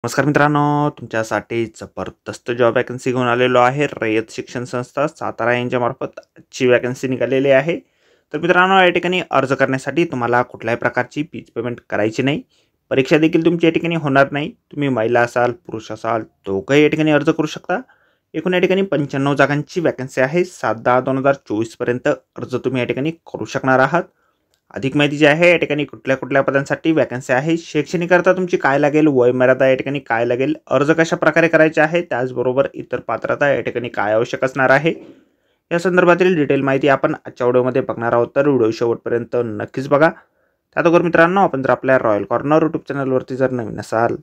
नमस्कार मित्रांनो, तुमच्यासाठी जबरदस्त जॉब वॅकन्सी घेऊन आलेलो आहे. रयत शिक्षण संस्था सातारा यांच्यामार्फत आजची वॅकन्सी निघालेली आहे. तर मित्रांनो, या ठिकाणी अर्ज करण्यासाठी तुम्हाला कुठल्याही प्रकारची फीज पेमेंट करायची नाही. परीक्षा देखील तुमची या ठिकाणी होणार नाही. तुम्ही महिला असाल, पुरुष असाल, दोघंही या ठिकाणी अर्ज करू शकता. एकूण या ठिकाणी 95 जागांची वॅकन्सी आहे. 7/10/2024 पर्यंत अर्ज तुम्ही या ठिकाणी करू शकणार आहात. अधिक माहिती जी आहे या ठिकाणी कुठल्या पदांसाठी वॅकन्सी आहे, शैक्षणिककरता तुमची काय लागेल, वयमर्यादा या ठिकाणी काय लागेल, अर्ज कशा प्रकारे करायचे आहे, त्याचबरोबर इतर पात्रता या ठिकाणी काय आवश्यक असणार आहे, या संदर्भातील डिटेल माहिती आपण आजच्या व्हिडिओमध्ये बघणार आहोत. तर व्हिडिओ शेवटपर्यंत नक्कीच बघा. त्याचबरोबर मित्रांनो, आपण जर आपल्या रॉयल कॉर्नर यूट्यूब चॅनलवरती जर नवीन असाल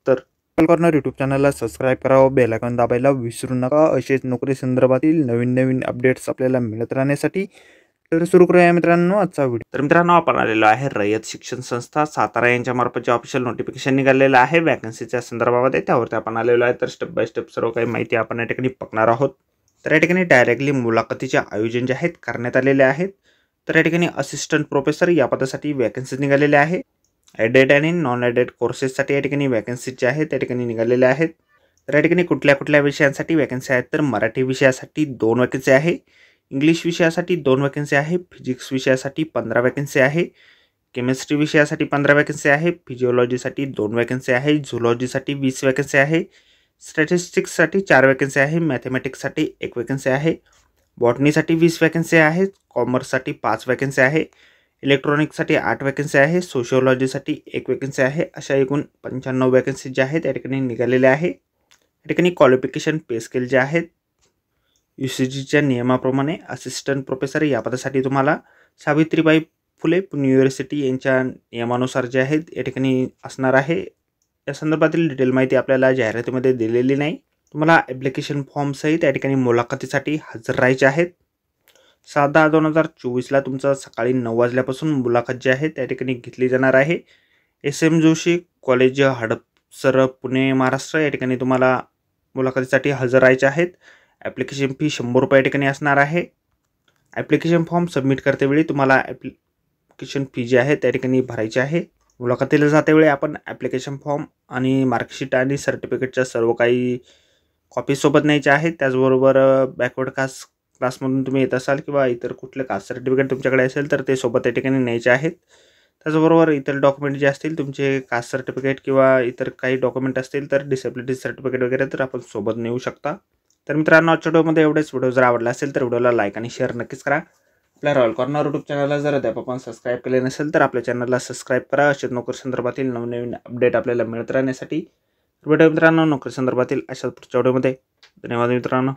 तर रॉयल कॉर्नर यूट्यूब चॅनलला सबस्क्राईब करावं, बेल आयकॉन दाबायला विसरू नका. असेच नोकरी संदर्भातील नवीन अपडेट्स आपल्याला मिळत राहण्यासाठी. तर सुरू करूया मित्रांनो आजचा व्हिडिओ. तर मित्रांनो, आपण आलेलो आहे रयत शिक्षण संस्था सातारा यांच्यामार्फत जे ऑफिशियल नोटिफिकेशन निघालेलं आहे वॅकन्सीच्या संदर्भामध्ये, त्यावरती आपण आलेलो आहे. तर स्टेप बाय स्टेप सर्व काही माहिती आपण या ठिकाणी बघणार आहोत. तर या ठिकाणी डायरेक्टली मुलाखतीचे आयोजन जे आहेत करण्यात आलेले आहेत. तर या ठिकाणी असिस्टंट प्रोफेसर या पदासाठी वॅकन्सी निघालेल्या आहे. एडेड आणि नॉन एडेड कोर्सेससाठी या ठिकाणी वॅकन्सी जे आहेत त्या ठिकाणी निघालेल्या आहेत. तर या ठिकाणी कुठल्या विषयांसाठी वॅकन्सी आहेत, तर मराठी विषयासाठी 2 वॅकन्सी आहे, इंग्लिश विषयासाठी 2 वॅकन्सी आहे, फिजिक्स विषयासाठी 15 वॅकन्सी आहे, केमिस्ट्री विषयासाठी 15 वॅकन्सी आहे, फिजिओलॉजीसाठी 2 वॅकन्सी आहे, झुलॉजीसाठी 20 वॅकन्सी आहे, स्टॅटिस्टिक्ससाठी 4 वॅकन्सी आहे, मॅथमॅटिक्ससाठी 1 वॅकन्सी आहे, बॉटनीसाठी 20 वॅकन्सी आहेत, कॉमर्ससाठी 5 वॅकन्सी आहे, इलेक्ट्रॉनिक्ससाठी 8 वॅकन्सी आहे, सोशिओलॉजीसाठी 1 वॅकन्सी आहे. अशा एकूण 95 वॅकन्सी ज्या आहेत त्या ठिकाणी निघालेल्या आहे. या ठिकाणी क्वालिफिकेशन पे स्केल जे आहेत UGCच्या नियमाप्रमाणे असिस्टंट प्रोफेसर या पदासाठी तुम्हाला सावित्रीबाई फुले पुणे युनिव्हर्सिटी यांच्या नियमानुसार जे आहेत या ठिकाणी असणार आहे. या संदर्भातील डिटेल माहिती आपल्याला जाहिरातीमध्ये दिलेली नाही. तुम्हाला ॲप्लिकेशन फॉर्म सहित या ठिकाणी मुलाखतीसाठी हजर राहायचे आहेत. 7/10/2024ला तुमचं सकाळी 9 वाजल्यापासून मुलाखत जी आहे त्या ठिकाणी घेतली जाणार आहे. SM जोशी कॉलेज हडपसर पुणे महाराष्ट्र या ठिकाणी तुम्हाला मुलाखतीसाठी हजर राहायचे आहेत. ॲप्लिकेशन फी 100 रुपये या ठिकाणी असणार आहे. ॲप्लिकेशन फॉर्म सबमिट करतेवेळी तुम्हाला ॲप्लिकेशन फी जी आहे त्या ठिकाणी भरायची आहे. मुलाखतीला जातेवेळी आपण ॲप्लिकेशन फॉर्म आणि मार्कशीट आणि सर्टिफिकेटच्या सर्व काही कॉपी सोबत न्यायच्या आहेत. त्याचबरोबर बॅकवर्ड कास्ट क्लासमधून तुम्ही येत असाल किंवा इतर कुठले कास्ट सर्टिफिकेट तुमच्याकडे असेल तर ते सोबत या ठिकाणी न्यायचे आहेत. त्याचबरोबर इतर डॉक्युमेंट जे असतील तुमचे कास्ट सर्टिफिकेट किंवा इतर काही डॉक्युमेंट असतील तर डिसेबिलिटी सर्टिफिकेट वगैरे तर आपण सोबत नेऊ शकता. तर मित्रांनो, आजच्या व्हिडिओमध्ये एवढेच. व्हिडिओ जर आवडला असेल तर व्हिडिओला लाईक आणि शेअर नक्कीच करा. आपल्या रॉयल कॉर्नर यूट्यूब चॅनलला जर अद्याप आपण सबस्क्राईब केले नसेल तर आपल्या चॅनलला सबस्क्राईब करा. अशाच नोकरी संदर्भातील नवीन अपडेट आपल्याला मिळत राहण्यासाठी. व्हिडिओ मित्रांनो, नोकरी संदर्भातील अशाच पुढच्या व्हिडिओमध्ये. धन्यवाद मित्रांनो.